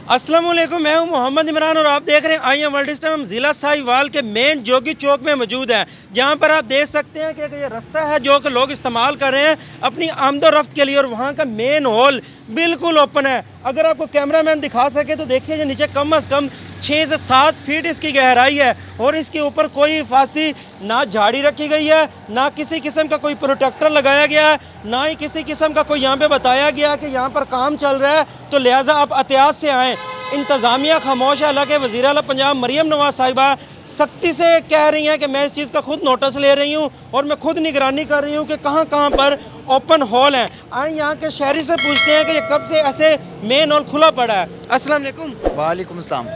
अस्सलाम वालेकुम, मैं हूं मोहम्मद इमरान और आप देख रहे हैं आई एम वर्ल्ड। इस टाइम हम ज़िला साहिवाल के मेन जोगी चौक में मौजूद हैं, जहां पर आप देख सकते हैं कि ये रास्ता है जो कि लोग इस्तेमाल कर रहे हैं अपनी आमदोरफ्त के लिए, और वहां का मेन हॉल बिल्कुल ओपन है। अगर आपको कैमरामैन दिखा सके तो देखिए, नीचे कम अज़ कम 6 से 7 फीट इसकी गहराई है, और इसके ऊपर कोई हिफाजती ना झाड़ी रखी गई है, ना किसी किस्म का कोई प्रोटेक्टर लगाया गया है, ना ही किसी किस्म का कोई यहाँ पे बताया गया कि यहाँ पर काम चल रहा है, तो लिहाजा आप एहतियात से आएँ। इंतज़ामिया खामोश है, हालांकि वज़ीर आला पंजाब मरीम नवाज़ साहिबा सख्ती से कह रही हैं कि मैं इस चीज़ का खुद नोटिस ले रही हूँ और मैं खुद निगरानी कर रही हूँ कि कहाँ कहाँ पर ओपन हॉल हैं। आए यहाँ के शहरी से पूछते हैं कि ये कब से ऐसे मेन हॉल खुला पड़ा है। अस्सलाम वालेकुम। वालेकुम अस्सलाम।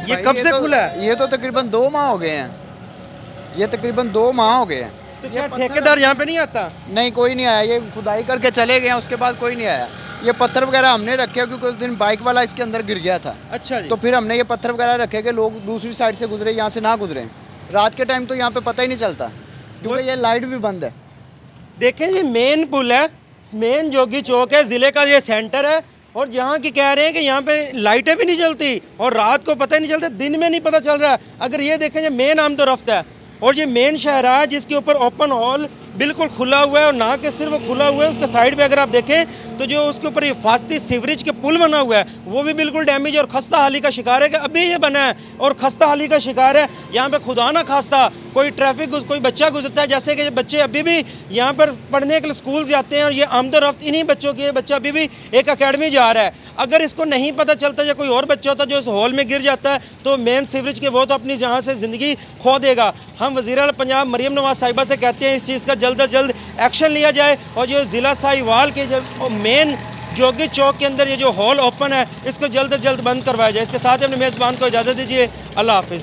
ये कब से खुला है? ये तो तकरीबन 2 माह हो गए हैं। ये तकरीबन 2 माह हो गए हैं। तो क्या ठेकेदार यहाँ पे नहीं आता? नहीं, कोई नहीं आया। ये खुदाई करके चले गए हैं, उसके बाद कोई नहीं आया। ये पत्थर वगैरह हमने रखे क्योंकि उस दिन बाइक वाला इसके अंदर गिर गया था। अच्छा जी। तो फिर हमने ये पत्थर वगैरह रखे कि लोग दूसरी साइड से गुजरे, यहाँ से ना गुजरे। रात के टाइम तो यहाँ पे पता ही नहीं चलता क्योंकि ये लाइट भी बंद है। देखें, ये मेन पुल है, मेन जोगी चौक है, ज़िले का ये सेंटर है, और यहाँ की कह रहे हैं कि यहाँ पे लाइटें भी नहीं जलती और रात को पता ही नहीं चलता, दिन में नहीं पता चल रहा है। अगर ये देखें, ये मेन आमदोरफ्त है और ये मेन शहरा है जिसके ऊपर ओपन हॉल बिल्कुल खुला हुआ है, और ना कि सिर्फ वो खुला हुआ है, उसके साइड पे अगर आप देखें तो जो उसके ऊपर हिफाजती सीवरेज के पुल बना हुआ है वो भी बिल्कुल डैमेज और खस्ता हाली का शिकार है कि अभी ये बना है और खस्ता हाली का शिकार है। यहाँ पे खुदा ना खास्ता कोई ट्रैफिक कोई बच्चा गुजरता है, जैसे कि बच्चे अभी भी यहाँ पर पढ़ने के लिए स्कूल जाते हैं, और ये आमदोरफ्त इन्हीं बच्चों की है। बच्चा अभी भी एक अकेडमी जा रहा है। अगर इसको नहीं पता चलता या कोई और बच्चा होता जो इस हॉल में गिर जाता है तो मेन सीवरेज के वो तो अपनी जहाँ से ज़िंदगी खो देगा। हम वज़ीर आला पंजाब मरीम नवाज़ साहिबा से कहते हैं इस चीज़ का जल्द अज जल्द एक्शन लिया जाए, और जो ज़िला साहिवाल के जो मेन जोगी चौक के अंदर ये जो हॉल ओपन है इसको जल्द अज जल्द बंद करवाया जाए। इसके साथ ही अपने मेज़बान को इजाज़त दीजिए। अल्लाह हाफ़िज़।